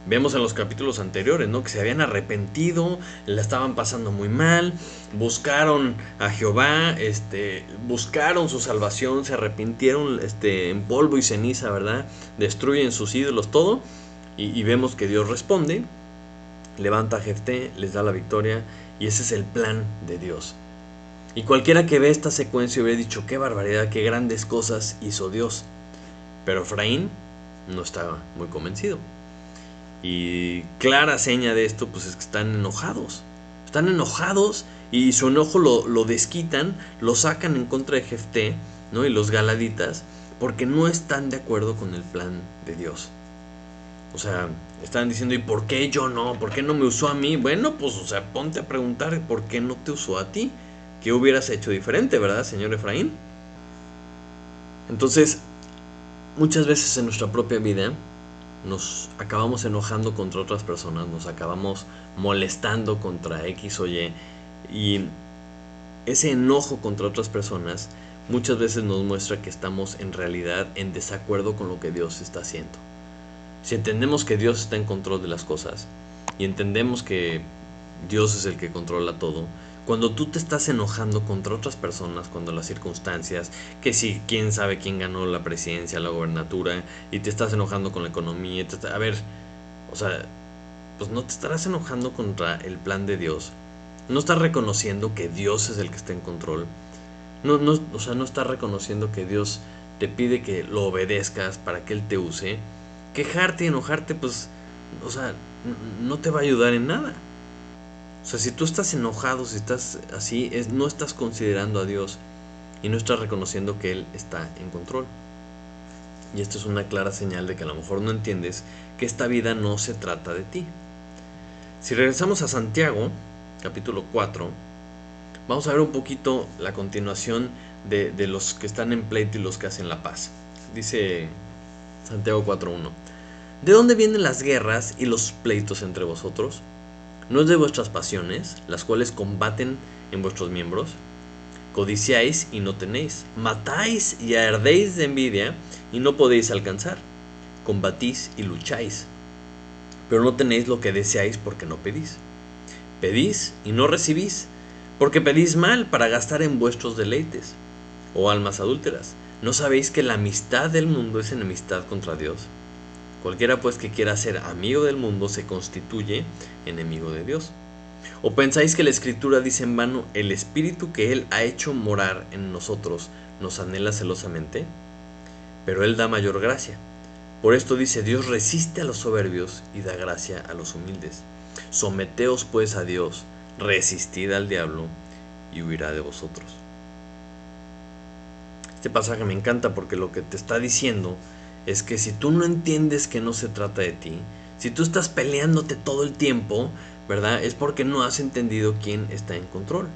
Vemos en los capítulos anteriores, ¿no? Que se habían arrepentido, la estaban pasando muy mal, buscaron a Jehová, buscaron su salvación, se arrepintieron en polvo y ceniza, ¿verdad? Destruyen sus ídolos, todo. Y vemos que Dios responde, levanta a Jefté, les da la victoria, y ese es el plan de Dios. Y cualquiera que ve esta secuencia hubiera dicho, qué barbaridad, qué grandes cosas hizo Dios. Pero Efraín no estaba muy convencido. Y clara seña de esto, pues es que están enojados. Están enojados y su enojo lo desquitan, lo sacan en contra de Jefté, ¿no? Y los galaditas, porque no están de acuerdo con el plan de Dios. Están diciendo, ¿y por qué yo no? ¿Por qué no me usó a mí? Bueno, pues, ponte a preguntar por qué no te usó a ti. ¿Qué hubieras hecho diferente, verdad, señor Efraín? Entonces, muchas veces en nuestra propia vida nos acabamos enojando contra otras personas, nos acabamos molestando contra X o Y, y ese enojo contra otras personas muchas veces nos muestra que estamos en realidad en desacuerdo con lo que Dios está haciendo. Si entendemos que Dios está en control de las cosas y entendemos que Dios es el que controla todo, cuando tú te estás enojando contra otras personas, cuando las circunstancias, que si quién sabe quién ganó la presidencia, la gobernatura, y te estás enojando con la economía, pues no te estarás enojando contra el plan de Dios. No estás reconociendo que Dios es el que está en control. No estás reconociendo que Dios te pide que lo obedezcas para que Él te use. Quejarte y enojarte, pues, no te va a ayudar en nada. Si tú estás enojado, si estás así, no estás considerando a Dios y no estás reconociendo que Él está en control. Y esto es una clara señal de que a lo mejor no entiendes que esta vida no se trata de ti. Si regresamos a Santiago, capítulo 4, vamos a ver un poquito la continuación de los que están en pleito y los que hacen la paz. Dice Santiago 4:1: ¿De dónde vienen las guerras y los pleitos entre vosotros? ¿No es de vuestras pasiones, las cuales combaten en vuestros miembros? Codiciáis y no tenéis, matáis y ardéis de envidia y no podéis alcanzar. Combatís y lucháis, pero no tenéis lo que deseáis porque no pedís. Pedís y no recibís, porque pedís mal para gastar en vuestros deleites. Oh almas adúlteras, ¿no sabéis que la amistad del mundo es enemistad contra Dios? Cualquiera pues que quiera ser amigo del mundo se constituye enemigo de Dios. ¿O pensáis que la Escritura dice en vano, el Espíritu que Él ha hecho morar en nosotros nos anhela celosamente? Pero Él da mayor gracia. Por esto dice, Dios resiste a los soberbios y da gracia a los humildes. Someteos pues a Dios, resistid al diablo y huirá de vosotros. Este pasaje me encanta porque lo que te está diciendo es que si tú no entiendes que no se trata de ti, si tú estás peleándote todo el tiempo, ¿verdad? Es porque no has entendido quién está en control.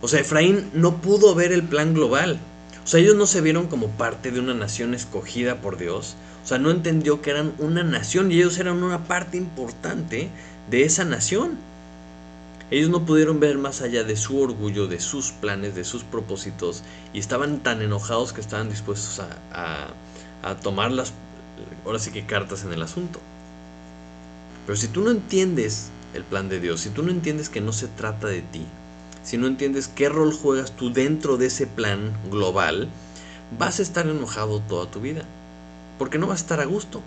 O sea, Efraín no pudo ver el plan global. O sea, ellos no se vieron como parte de una nación escogida por Dios. O sea, no entendió que eran una nación y ellos eran una parte importante de esa nación. Ellos no pudieron ver más allá de su orgullo, de sus planes, de sus propósitos, y estaban tan enojados que estaban dispuestos a tomar las, ahora sí que cartas en el asunto. Pero si tú no entiendes el plan de Dios, si tú no entiendes que no se trata de ti, si no entiendes qué rol juegas tú dentro de ese plan global, vas a estar enojado toda tu vida, porque no vas a estar a gusto.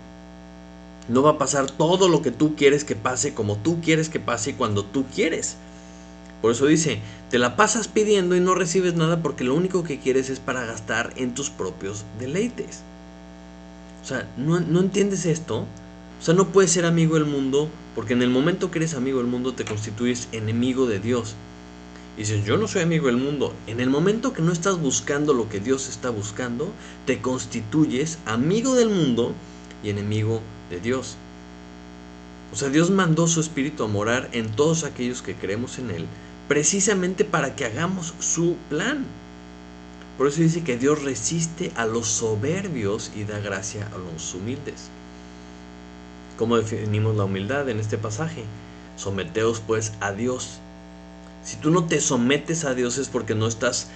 No va a pasar todo lo que tú quieres que pase como tú quieres que pase y cuando tú quieres. Por eso dice, te la pasas pidiendo y no recibes nada porque lo único que quieres es para gastar en tus propios deleites. O sea, ¿no entiendes esto? O sea, no puedes ser amigo del mundo porque en el momento que eres amigo del mundo te constituyes enemigo de Dios. Y dices, yo no soy amigo del mundo. En el momento que no estás buscando lo que Dios está buscando, te constituyes amigo del mundo y enemigo de Dios. O sea, Dios mandó su Espíritu a morar en todos aquellos que creemos en Él, precisamente para que hagamos su plan. Por eso dice que Dios resiste a los soberbios y da gracia a los humildes. ¿Cómo definimos la humildad en este pasaje? Someteos pues a Dios. Si tú no te sometes a Dios es porque no estás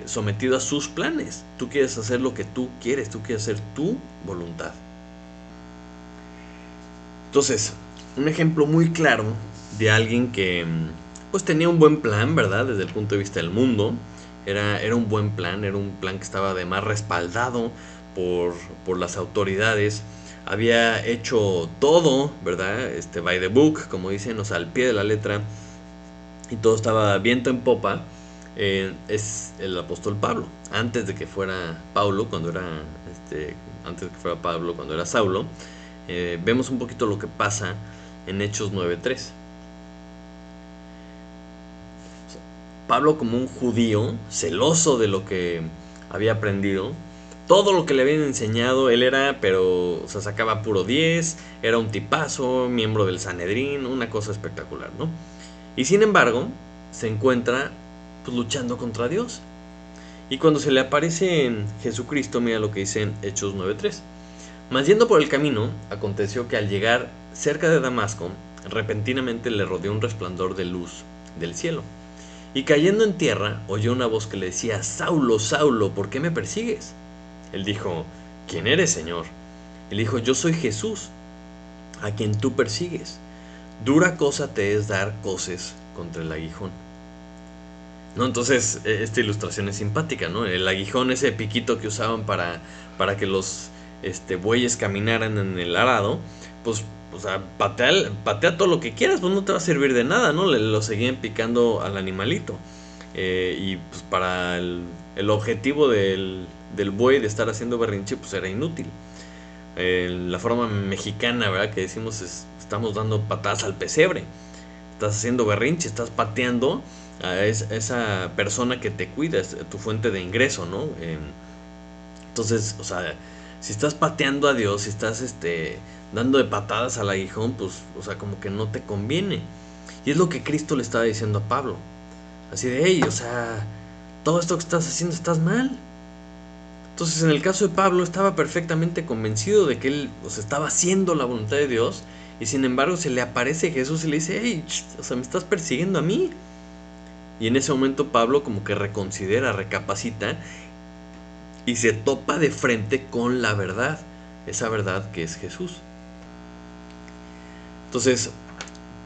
sometido a sus planes. Tú quieres hacer lo que tú quieres, tú quieres hacer tu voluntad. Entonces, un ejemplo muy claro de alguien que pues tenía un buen plan, ¿verdad? Desde el punto de vista del mundo. Era un buen plan, era un plan que estaba además respaldado por las autoridades. Había hecho todo, ¿verdad? By the book, como dicen, o sea, al pie de la letra. Y todo estaba viento en popa. Es el apóstol Pablo. Antes de que fuera Pablo, cuando era Saulo, vemos un poquito lo que pasa en Hechos 9:3. Pablo, como un judío celoso de lo que había aprendido, todo lo que le habían enseñado, él era, pero sacaba puro 10, era un tipazo, miembro del Sanedrín, una cosa espectacular, ¿no? Y sin embargo, se encuentra pues, luchando contra Dios. Y cuando se le aparece en Jesucristo, mira lo que dice en Hechos 9:3. Mas yendo por el camino, aconteció que al llegar cerca de Damasco, repentinamente le rodeó un resplandor de luz del cielo. Y cayendo en tierra, oyó una voz que le decía, Saulo, Saulo, ¿por qué me persigues? Él dijo, ¿quién eres, Señor? Él dijo, yo soy Jesús, a quien tú persigues. Dura cosa te es dar coces contra el aguijón. ¿No? Entonces, esta ilustración es simpática, ¿no? El aguijón, ese piquito que usaban para que los bueyes caminaran en el arado, pues, o sea, patea todo lo que quieras, pues no te va a servir de nada, ¿no? Lo seguían picando al animalito. Y pues para el objetivo del buey de estar haciendo berrinche, pues era inútil. La forma mexicana, ¿verdad? Que decimos estamos dando patadas al pesebre. Estás haciendo berrinche, estás pateando a esa persona que te cuida, es tu fuente de ingreso, ¿no? Entonces, o sea, si estás pateando a Dios, si estás dando de patadas al aguijón, pues, o sea, como que no te conviene. Y es lo que Cristo le estaba diciendo a Pablo. Así de, hey, o sea, todo esto que estás haciendo estás mal. Entonces, en el caso de Pablo, estaba perfectamente convencido de que él estaba haciendo la voluntad de Dios. Y sin embargo, se le aparece Jesús y le dice, hey, o sea, me estás persiguiendo a mí. Y en ese momento Pablo como que reconsidera, recapacita y se topa de frente con la verdad. Esa verdad que es Jesús. Entonces,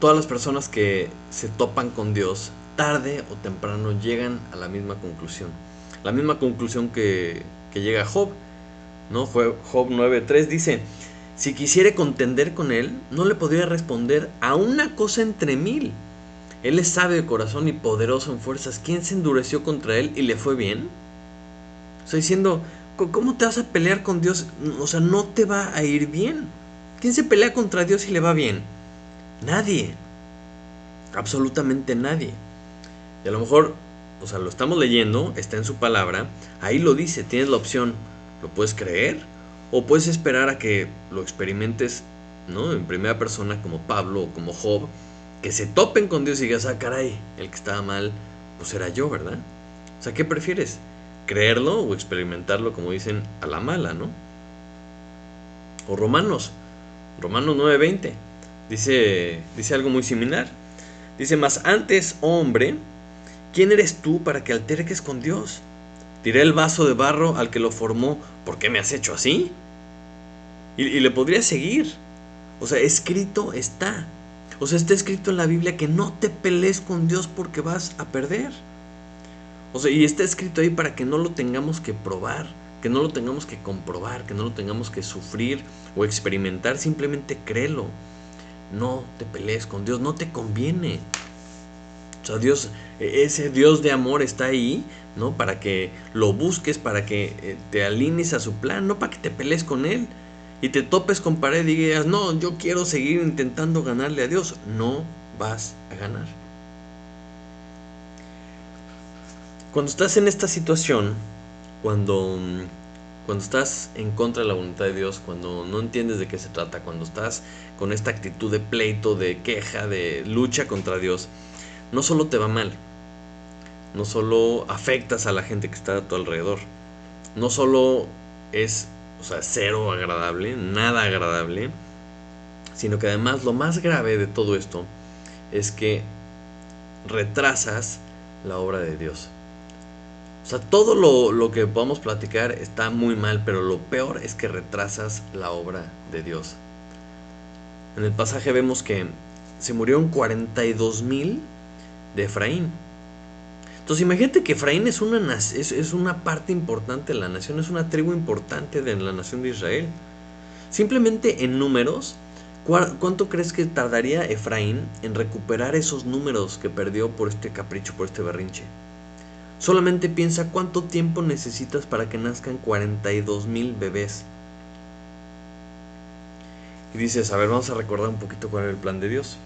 todas las personas que se topan con Dios, tarde o temprano llegan a la misma conclusión. La misma conclusión que llega Job, ¿no? Job 9:3 dice, Si quisiere contender con él, no le podría responder a una cosa entre mil. Él es sabio de corazón y poderoso en fuerzas. ¿Quién se endureció contra él y le fue bien? O sea, diciendo, ¿cómo te vas a pelear con Dios? O sea, no te va a ir bien. ¿Quién se pelea contra Dios y le va bien? Nadie. Absolutamente nadie. Y a lo mejor, o sea, lo estamos leyendo, está en su palabra, ahí lo dice, tienes la opción, ¿lo puedes creer? O puedes esperar a que lo experimentes, ¿no? En primera persona, como Pablo o como Job, que se topen con Dios y digas, ah, caray, el que estaba mal, pues era yo, ¿verdad? O sea, ¿qué prefieres? ¿Creerlo o experimentarlo, como dicen, a la mala, ¿no? O Romanos 9:20, dice algo muy similar. Dice, más antes, hombre, ¿quién eres tú para que alterques con Dios? Tiré el vaso de barro al que lo formó, ¿por qué me has hecho así? Y le podría seguir. O sea, escrito está. O sea, está escrito en la Biblia que no te pelees con Dios porque vas a perder. O sea, y está escrito ahí para que no lo tengamos que probar, que no lo tengamos que comprobar, que no lo tengamos que sufrir o experimentar. Simplemente créelo. No te pelees con Dios, no te conviene. O sea, Dios, ese Dios de amor está ahí, ¿no? Para que lo busques, para que te alinees a su plan, no para que te pelees con Él y te topes con pared y digas, no, yo quiero seguir intentando ganarle a Dios. No vas a ganar. Cuando estás en esta situación, cuando, cuando estás en contra de la voluntad de Dios, cuando no entiendes de qué se trata, cuando estás con esta actitud de pleito, de queja, de lucha contra Dios, no solo te va mal, no solo afectas a la gente que está a tu alrededor, no solo es, o sea, cero agradable, nada agradable, sino que además lo más grave de todo esto es que retrasas la obra de Dios. O sea, todo lo que podamos platicar está muy mal, pero lo peor es que retrasas la obra de Dios. En el pasaje vemos que se murieron 42,000 de Efraín. Entonces imagínate que Efraín es una parte importante de la nación, es una tribu importante de la nación de Israel. Simplemente en números, ¿cuánto crees que tardaría Efraín en recuperar esos números que perdió por este capricho, por este berrinche? Solamente piensa cuánto tiempo necesitas para que nazcan 42,000 bebés. Y dices, a ver, vamos a recordar un poquito cuál era el plan de Dios.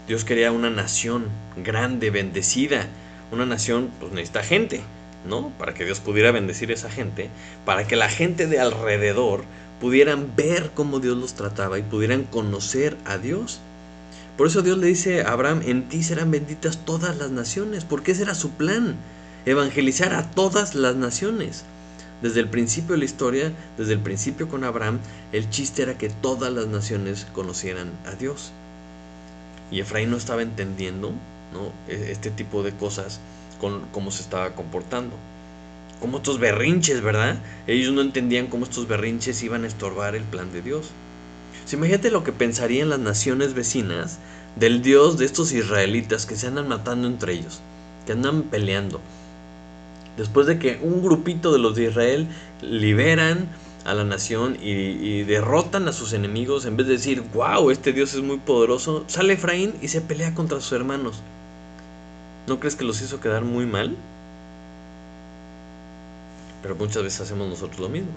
Dios quería una nación grande, bendecida. Una nación, pues necesita gente, ¿no? Para que Dios pudiera bendecir a esa gente, para que la gente de alrededor pudieran ver cómo Dios los trataba y pudieran conocer a Dios. Por eso Dios le dice a Abraham, en ti serán benditas todas las naciones, porque ese era su plan, evangelizar a todas las naciones. Desde el principio de la historia, desde el principio con Abraham, el chiste era que todas las naciones conocieran a Dios. Y Efraín no estaba entendiendo, ¿no? Este tipo de cosas con cómo se estaba comportando. Como estos berrinches, ¿verdad? Ellos no entendían cómo estos berrinches iban a estorbar el plan de Dios. O sea, imagínate lo que pensarían las naciones vecinas del Dios de estos israelitas que se andan matando entre ellos, que andan peleando. Después de que un grupito de los de Israel liberan a la nación y derrotan a sus enemigos, en vez de decir, wow, este Dios es muy poderoso, sale Efraín y se pelea contra sus hermanos. ¿No crees que los hizo quedar muy mal? Pero muchas veces hacemos nosotros lo mismo.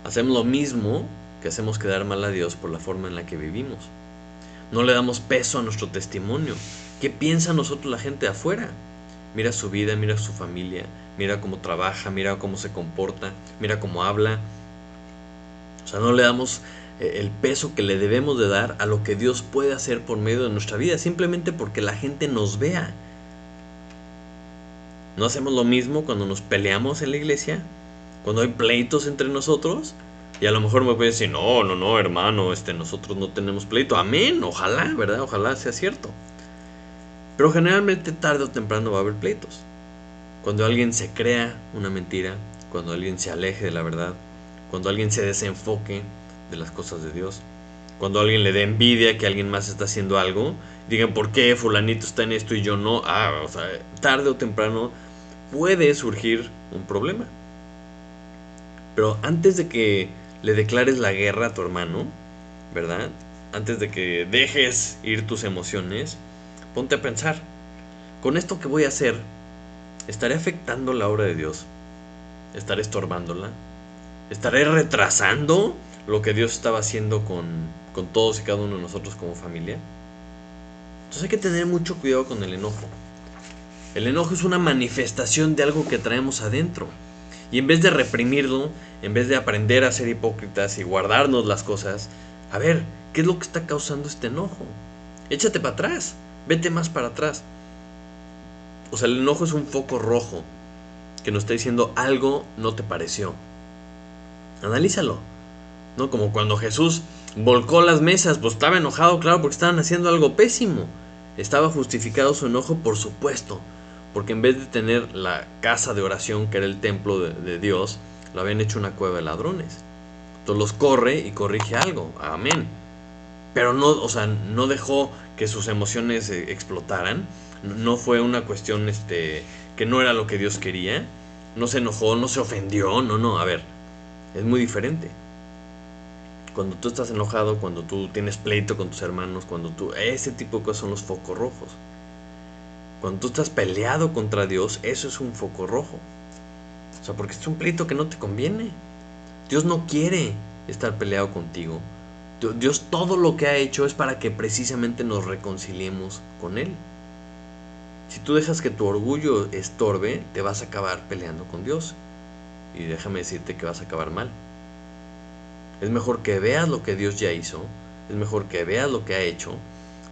Hacemos lo mismo que hacemos quedar mal a Dios por la forma en la que vivimos. No le damos peso a nuestro testimonio. ¿Qué piensa nosotros la gente de afuera? Mira su vida, mira su familia, mira cómo trabaja, mira cómo se comporta, mira cómo habla. O sea, no le damos el peso que le debemos de dar a lo que Dios puede hacer por medio de nuestra vida, simplemente porque la gente nos vea. ¿No hacemos lo mismo cuando nos peleamos en la iglesia? Cuando hay pleitos entre nosotros. Y a lo mejor me puede decir, no, hermano, nosotros no tenemos pleito. Amén, ojalá, ¿verdad? Ojalá sea cierto. Pero generalmente tarde o temprano va a haber pleitos. Cuando alguien se crea una mentira, cuando alguien se aleje de la verdad, cuando alguien se desenfoque de las cosas de Dios, cuando alguien le dé envidia que alguien más está haciendo algo, digan, ¿por qué fulanito está en esto y yo no? O sea, tarde o temprano puede surgir un problema. Pero antes de que le declares la guerra a tu hermano, ¿verdad? Antes de que dejes ir tus emociones, ponte a pensar, con esto que voy a hacer, ¿estaré afectando la obra de Dios? ¿Estaré estorbándola? ¿Estaré retrasando lo que Dios estaba haciendo con todos y cada uno de nosotros como familia? Entonces hay que tener mucho cuidado con el enojo. El enojo es una manifestación de algo que traemos adentro. Y en vez de reprimirlo, en vez de aprender a ser hipócritas y guardarnos las cosas, a ver, ¿qué es lo que está causando este enojo? Échate para atrás, vete más para atrás. O sea, el enojo es un foco rojo que nos está diciendo algo no te pareció. Analízalo, ¿no? Como cuando Jesús volcó las mesas, pues estaba enojado, claro, porque estaban haciendo algo pésimo. Estaba justificado su enojo, por supuesto, porque en vez de tener la casa de oración, que era el templo de Dios, lo habían hecho una cueva de ladrones. Entonces los corre y corrige algo, amén. Pero no, o sea, no dejó que sus emociones explotaran. No fue una cuestión que no era lo que Dios quería. No se enojó, no se ofendió, no, a ver, es muy diferente. Cuando tú estás enojado, cuando tú tienes pleito con tus hermanos, ese tipo de cosas son los focos rojos. Cuando tú estás peleado contra Dios, eso es un foco rojo. O sea, porque es un pleito que no te conviene. Dios no quiere estar peleado contigo. Dios todo lo que ha hecho es para que precisamente nos reconciliemos con Él. Si tú dejas que tu orgullo estorbe, te vas a acabar peleando con Dios. Y déjame decirte que vas a acabar mal. Es mejor que veas lo que Dios ya hizo, es mejor que veas lo que ha hecho,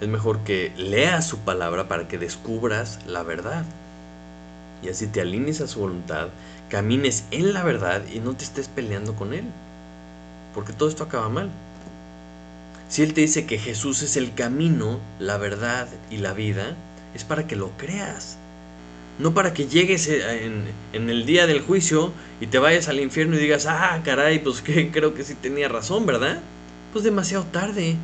es mejor que leas su palabra para que descubras la verdad. Y así te alinees a su voluntad, camines en la verdad y no te estés peleando con Él. Porque todo esto acaba mal. Si Él te dice que Jesús es el camino, la verdad y la vida, es para que lo creas. No para que llegues en el día del juicio y te vayas al infierno y digas, ah, caray, pues que creo que sí tenía razón, ¿verdad? Pues demasiado tarde.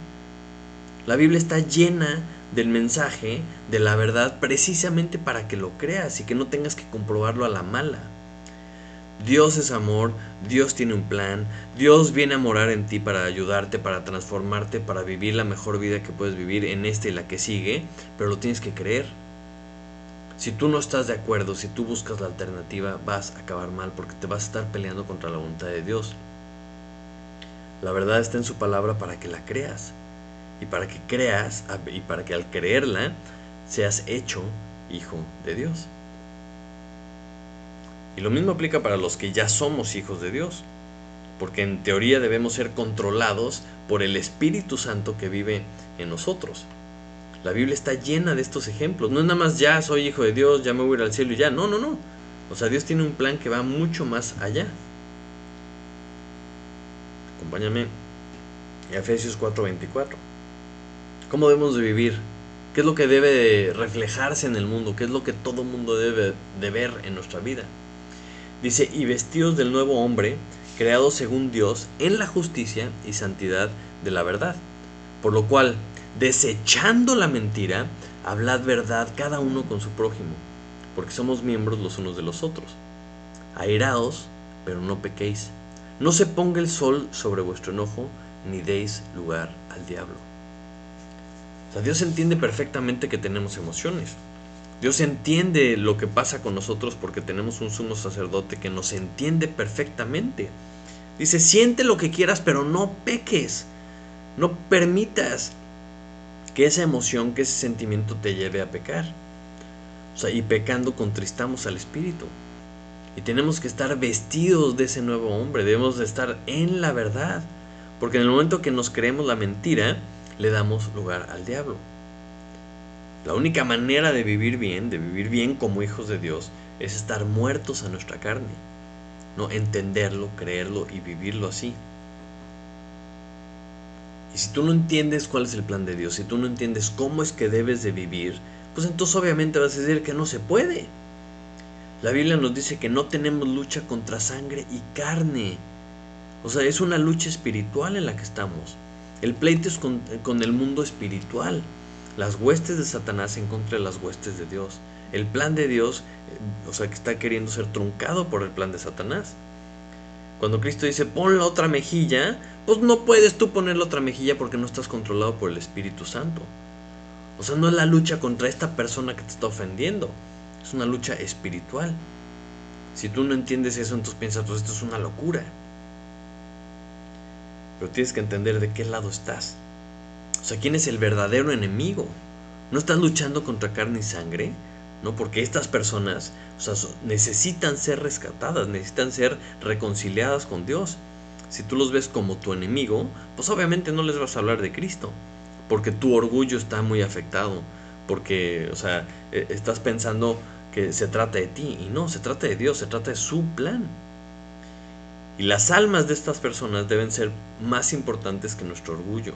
La Biblia está llena del mensaje, de la verdad, precisamente para que lo creas y que no tengas que comprobarlo a la mala. Dios es amor, Dios tiene un plan, Dios viene a morar en ti para ayudarte, para transformarte, para vivir la mejor vida que puedes vivir en esta y la que sigue, pero lo tienes que creer. Si tú no estás de acuerdo, si tú buscas la alternativa, vas a acabar mal porque te vas a estar peleando contra la voluntad de Dios. La verdad está en su palabra para que la creas. Y para que creas, y para que al creerla, seas hecho hijo de Dios. Y lo mismo aplica para los que ya somos hijos de Dios. Porque en teoría debemos ser controlados por el Espíritu Santo que vive en nosotros. La Biblia está llena de estos ejemplos. No es nada más ya soy hijo de Dios, ya me voy a ir al cielo y ya. No. O sea, Dios tiene un plan que va mucho más allá. Acompáñame a Efesios 4:24. ¿Cómo debemos de vivir? ¿Qué es lo que debe de reflejarse en el mundo? ¿Qué es lo que todo mundo debe de ver en nuestra vida? Dice, y vestidos del nuevo hombre, creado según Dios, en la justicia y santidad de la verdad. Por lo cual, desechando la mentira, hablad verdad cada uno con su prójimo, porque somos miembros los unos de los otros. Airaos, pero no pequéis. No se ponga el sol sobre vuestro enojo, ni deis lugar al diablo. O sea, Dios entiende perfectamente que tenemos emociones. Dios entiende lo que pasa con nosotros porque tenemos un sumo sacerdote que nos entiende perfectamente. Dice, siente lo que quieras, pero no peques. No permitas que esa emoción, que ese sentimiento te lleve a pecar. O sea, y pecando contristamos al Espíritu. Y tenemos que estar vestidos de ese nuevo hombre. Debemos de estar en la verdad. Porque en el momento que nos creemos la mentira, le damos lugar al diablo. La única manera de vivir bien como hijos de Dios, es estar muertos a nuestra carne. No entenderlo, creerlo y vivirlo así. Y si tú no entiendes cuál es el plan de Dios, si tú no entiendes cómo es que debes de vivir, pues entonces obviamente vas a decir que no se puede. La Biblia nos dice que no tenemos lucha contra sangre y carne. O sea, es una lucha espiritual en la que estamos. El pleito es con el mundo espiritual. Las huestes de Satanás en contra de las huestes de Dios. El plan de Dios, o sea, que está queriendo ser truncado por el plan de Satanás. Cuando Cristo dice pon la otra mejilla, pues no puedes tú poner la otra mejilla porque no estás controlado por el Espíritu Santo. O sea, no es la lucha contra esta persona que te está ofendiendo, es una lucha espiritual. Si tú no entiendes eso, entonces piensas, pues esto es una locura. Pero tienes que entender de qué lado estás. O sea, ¿quién es el verdadero enemigo? No estás luchando contra carne y sangre, ¿no? Porque estas personas, o sea, necesitan ser rescatadas, necesitan ser reconciliadas con Dios. Si tú los ves como tu enemigo, pues obviamente no les vas a hablar de Cristo, porque tu orgullo está muy afectado, porque, o sea, estás pensando que se trata de ti, y no, se trata de Dios, se trata de su plan. Y las almas de estas personas deben ser más importantes que nuestro orgullo.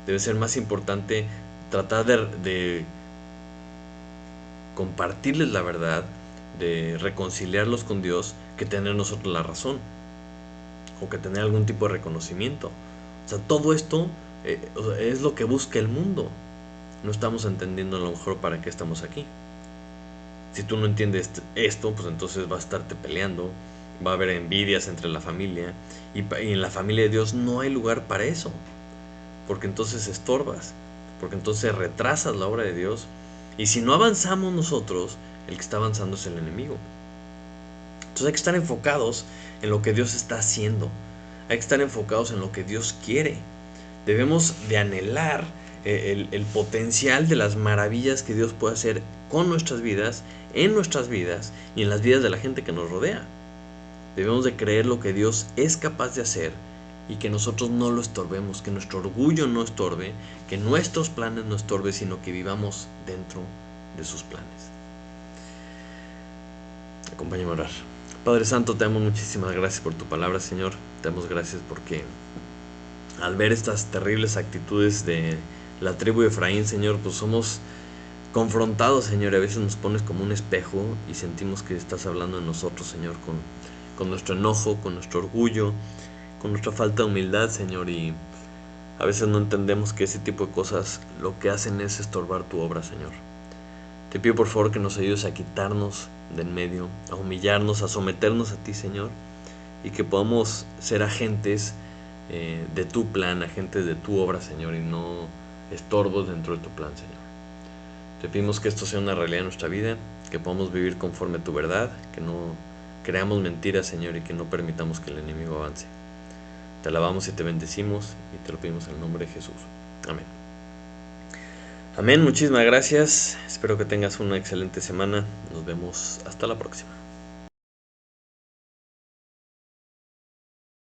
Debe ser más importante tratar de compartirles la verdad, de reconciliarlos con Dios, que tener nosotros la razón, o que tener algún tipo de reconocimiento. O sea, todo esto es lo que busca el mundo. No estamos entendiendo a lo mejor para qué estamos aquí. Si tú no entiendes esto, pues entonces vas a estarte peleando, va a haber envidias entre la familia, y en la familia de Dios no hay lugar para eso, porque entonces estorbas, porque entonces retrasas la obra de Dios, y si no avanzamos nosotros, el que está avanzando es el enemigo. Entonces hay que estar enfocados en lo que Dios está haciendo, hay que estar enfocados en lo que Dios quiere. Debemos de anhelar el potencial de las maravillas que Dios puede hacer con nuestras vidas, en nuestras vidas y en las vidas de la gente que nos rodea. Debemos de creer lo que Dios es capaz de hacer y que nosotros no lo estorbemos, que nuestro orgullo no estorbe, que nuestros planes no estorben, sino que vivamos dentro de sus planes. Acompáñame a orar. Padre Santo, te damos muchísimas gracias por tu palabra, Señor. Te damos gracias porque al ver estas terribles actitudes de la tribu de Efraín, Señor, pues somos confrontados, Señor, y a veces nos pones como un espejo y sentimos que estás hablando de nosotros, Señor, con nuestro enojo, con nuestro orgullo, con nuestra falta de humildad, Señor, y a veces no entendemos que ese tipo de cosas lo que hacen es estorbar tu obra, Señor. Te pido por favor que nos ayudes a quitarnos de en medio, a humillarnos, a someternos a ti, Señor, y que podamos ser agentes de tu plan, agentes de tu obra, Señor, y no estorbos dentro de tu plan, Señor. Te pedimos que esto sea una realidad en nuestra vida, que podamos vivir conforme a tu verdad, que no creamos mentiras, Señor, y que no permitamos que el enemigo avance. Te alabamos y te bendecimos y te lo pedimos en el nombre de Jesús. Amén. Amén, muchísimas gracias. Espero que tengas una excelente semana. Nos vemos hasta la próxima.